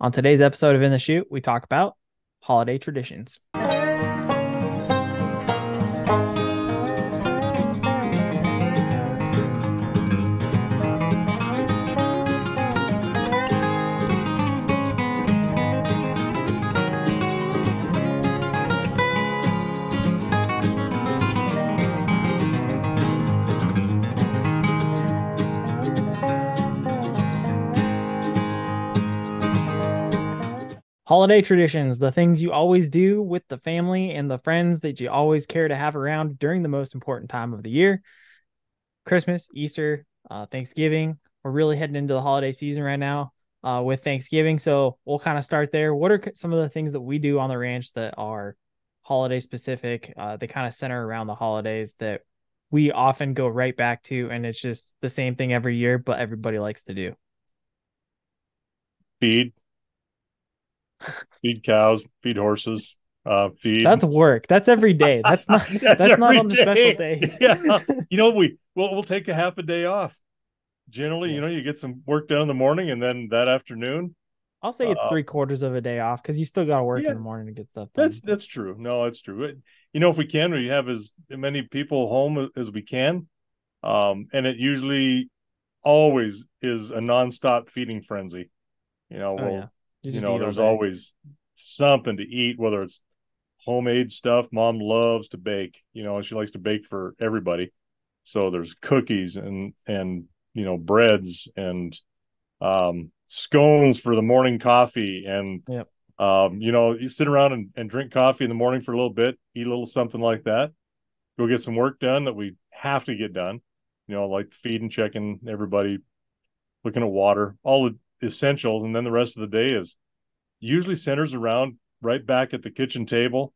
On today's episode of In the Chute, we talk about holiday traditions. Holiday traditions, the things you always do with the family and the friends that you always care to have around during the most important time of the year. Christmas, Easter, Thanksgiving. We're really heading into the holiday season right now with Thanksgiving. So we'll kind of start there. What are some of the things that we do on the ranch that are holiday specific? They kind of center around the holidays that we often go right back to. And it's just the same thing every year, but everybody likes to do. Feed, feed cows, feed horses, feed. That's work. That's every day. That's not That's that's not every on the special day. days. Yeah. We'll take a half a day off. Generally, Yeah. you get some work done in the morning and then that afternoon. I'll say it's Uh, 3/4 of a day off because you still got to work in yeah, the morning to get stuff that's done. But that's true. No, it's true. If we can, we have as many people home as we can. And it usually always is a nonstop feeding frenzy. You know, oh yeah, you you just know, eat all there's day. always something to eat, whether it's homemade stuff. Mom loves to bake. She likes to bake for everybody. So there's cookies and breads and scones for the morning coffee. And Yep. you sit around and drink coffee in the morning for a little bit, eat a little something like that, go get some work done that we have to get done. Like feeding, checking everybody, looking at water, all the essentials. And then the rest of the day is usually centers around right back at the kitchen table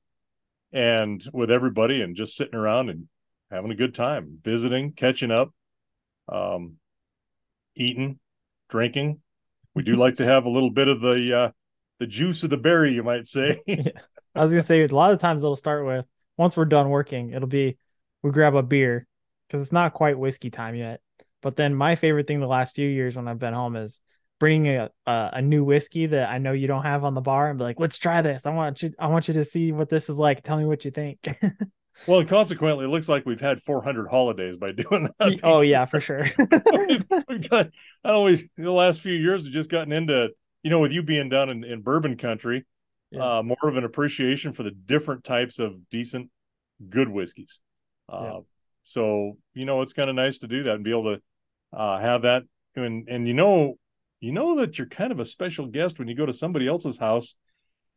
and with everybody and just sitting around and having a good time, visiting, catching up, um, eating, drinking. We do like to have a little bit of the juice of the berry, you might say. Yeah. I was gonna say a lot of times it'll start with once we're done working, it'll be we grab a beer because it's not quite whiskey time yet. But then my favorite thing the last few years when I've been home is bringing a new whiskey that I know you don't have on the bar and be like, let's try this. I want you to see what this is like. Tell me what you think. Well, and consequently, it looks like we've had 400 holidays by doing that Oh yeah, because for sure. we've got, I always, the last few years, have just gotten into, with you being down in bourbon country, Yeah. more of an appreciation for the different types of decent, good whiskeys. Yeah. Uh, so, it's kind of nice to do that and be able to have that. And that you're kind of a special guest when you go to somebody else's house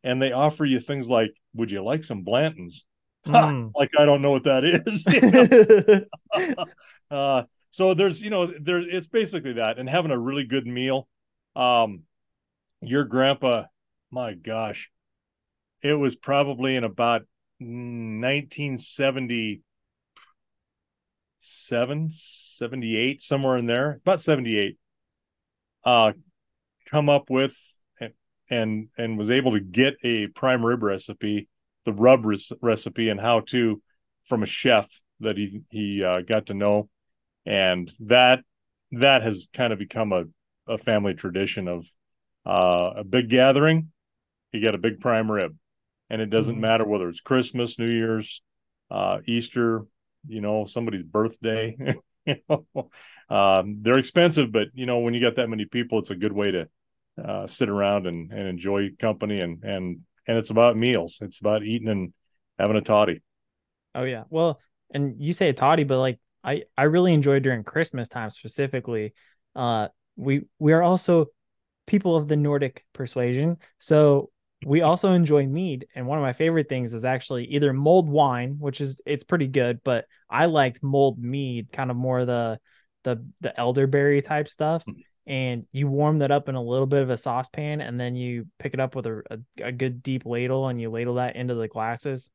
and they offer you things like, would you like some Blantons? Ha! Mm. Like I don't know what that is. So it's basically that and having a really good meal. Um, your grandpa, my gosh, it was probably in about 1977, 78, somewhere in there, about 78, uh, come up with and was able to get a prime rib recipe, the recipe, and how to from a chef that he got to know, and that has kind of become a family tradition of a big gathering. You get a big prime rib, and it doesn't Mhm. matter whether it's Christmas, New Year's, Easter, somebody's birthday. They're expensive, but when you got that many people, it's a good way to sit around and enjoy company and it's about meals. It's about eating and having a toddy. Oh yeah. Well, and you say toddy, but like I really enjoy during Christmas time specifically. Uh we are also people of the Nordic persuasion. So we also enjoy mead. And one of my favorite things is actually either mulled wine, which is it's pretty good, but I liked mulled mead, kind of more the elderberry type stuff. And you warm that up in a little bit of a saucepan, and then you pick it up with a good deep ladle and you ladle that into the glasses.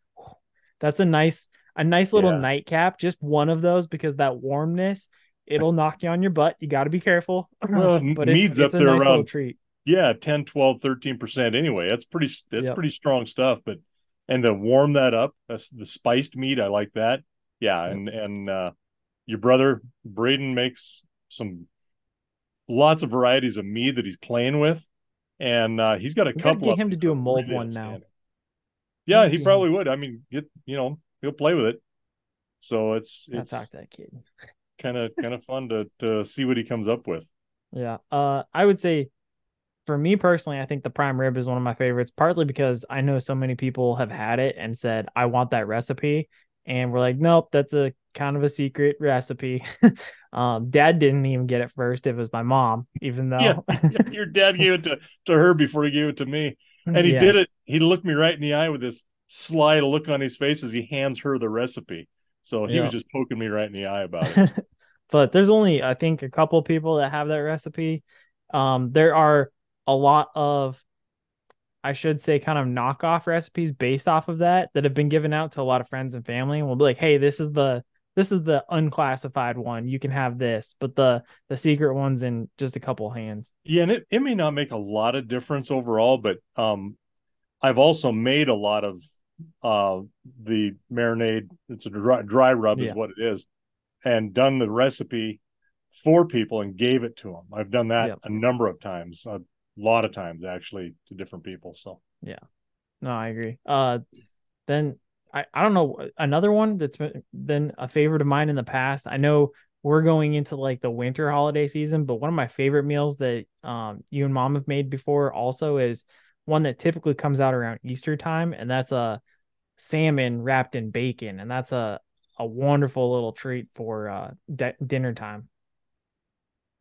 That's a nice little Yeah. nightcap, just one of those because that warmness, it'll knock you on your butt. You got to be careful. Well, But it's mead's it's up a there nice little around, treat. yeah, 10, 12, 13% anyway. That's Yep. pretty strong stuff, but and to warm that up, that's the spiced meat. I like that. Yeah, Yep. and your brother Braden makes some lots of varieties of mead that he's playing with. and he's got a We got to couple get of him them to that do are a mold really one now. outstanding. We got Yeah, to he get him. probably would. I mean, he'll play with it. So Gotta talk it's to that kid. kind of fun to see what he comes up with. Yeah. I would say for me personally, I think the prime rib is one of my favorites, partly because I know so many people have had it and said, I want that recipe. And we're like, nope, that's a kind of a secret recipe. Dad didn't even get it first. It was my mom, even Yeah, though, your dad gave it to her before he gave it to me, and he yeah, did it. He looked me right in the eye with this sly look on his face as he hands her the recipe. So he was yeah. just poking me right in the eye about it. But there's only, I think, a couple people that have that recipe. There are a lot of, I should say, kind of knockoff recipes based off of that have been given out to a lot of friends and family. And we'll be like, hey, this is the unclassified one. You can have this, but the secret one's in just a couple hands. Yeah, and it may not make a lot of difference overall, but I've also made a lot of uh the marinade. It's a dry rub is Yeah. what it is, and done the recipe for people and gave it to them. I've done that Yeah. a number of times, a lot of times actually, to different people. So Yeah. No, I agree. Then I don't know, another one that's been a favorite of mine in the past. I know we're going into like the winter holiday season, but one of my favorite meals that you and mom have made before also is one that typically comes out around Easter time, and that's a salmon wrapped in bacon, and that's a wonderful little treat for dinner time.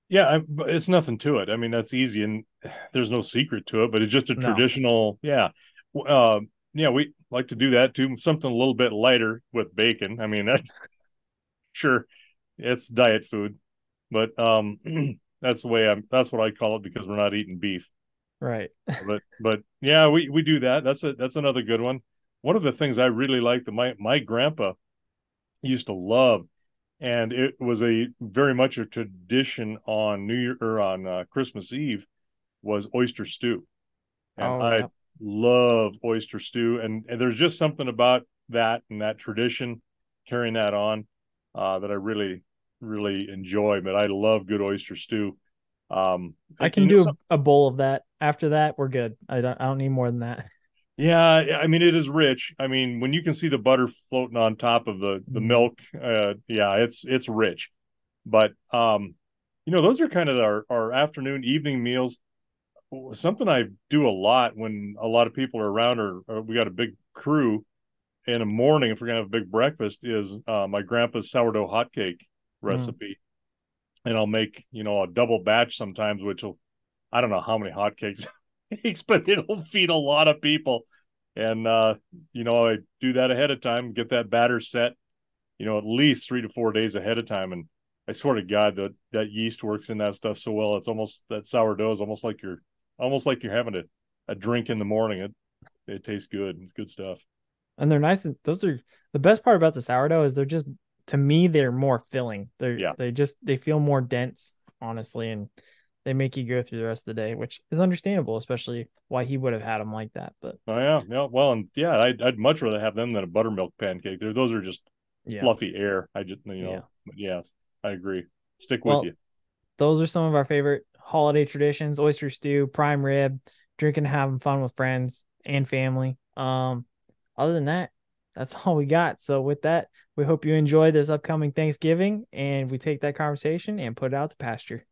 yeah, it's nothing to it. I mean, that's easy, and there's no secret to it. But it's just a No, traditional, yeah. Uh, yeah, we like to do that too. Something a little bit lighter with bacon. I mean, that's sure it's diet food, but that's the way I'm. That's what I call it because we're not eating beef. right. But yeah, we do that. That's another good one. One of the things I really like that my grandpa used to love, and it was a very much a tradition on New Year or on Christmas Eve, was oyster stew, and Oh I yeah. love oyster stew, and there's just something about that and that tradition, carrying that on, that I really enjoy. But I love good oyster stew. I And can do a bowl of that. After that, we're good. I don't need more than that. yeah, I mean it is rich. I mean when you can see the butter floating on top of the Mm. milk, yeah, it's rich. But those are kind of our afternoon, evening meals. Something I do a lot when a lot of people are around, or we got a big crew in the morning. If we're gonna have a big breakfast, is my grandpa's sourdough hotcake Mm. recipe, and I'll make a double batch sometimes, which will I don't know how many hotcakes it makes, but it'll feed a lot of people. And I do that ahead of time, get that batter set, at least 3 to 4 days ahead of time. And I swear to God that yeast works in that stuff so well. It's almost that sourdough is almost like you're having a drink in the morning. It tastes good. It's good stuff. And they're nice. And those are the best part about the sourdough is they're just, to me, they're more filling. Yeah. They feel more dense, honestly, and they make you go through the rest of the day, which is understandable, especially why he would have had them like that. But Oh yeah. Yeah. Well, and yeah, I'd much rather have them than a buttermilk pancake. Those are just yeah, fluffy air. yeah. But yes, I agree. Stick with Well, you. those are some of our favorite holiday traditions: oyster stew, prime rib, drinking, and having fun with friends and family. Other than that, that's all we got. So with that, we hope you enjoy this upcoming Thanksgiving, and we take that conversation and put it out to pasture.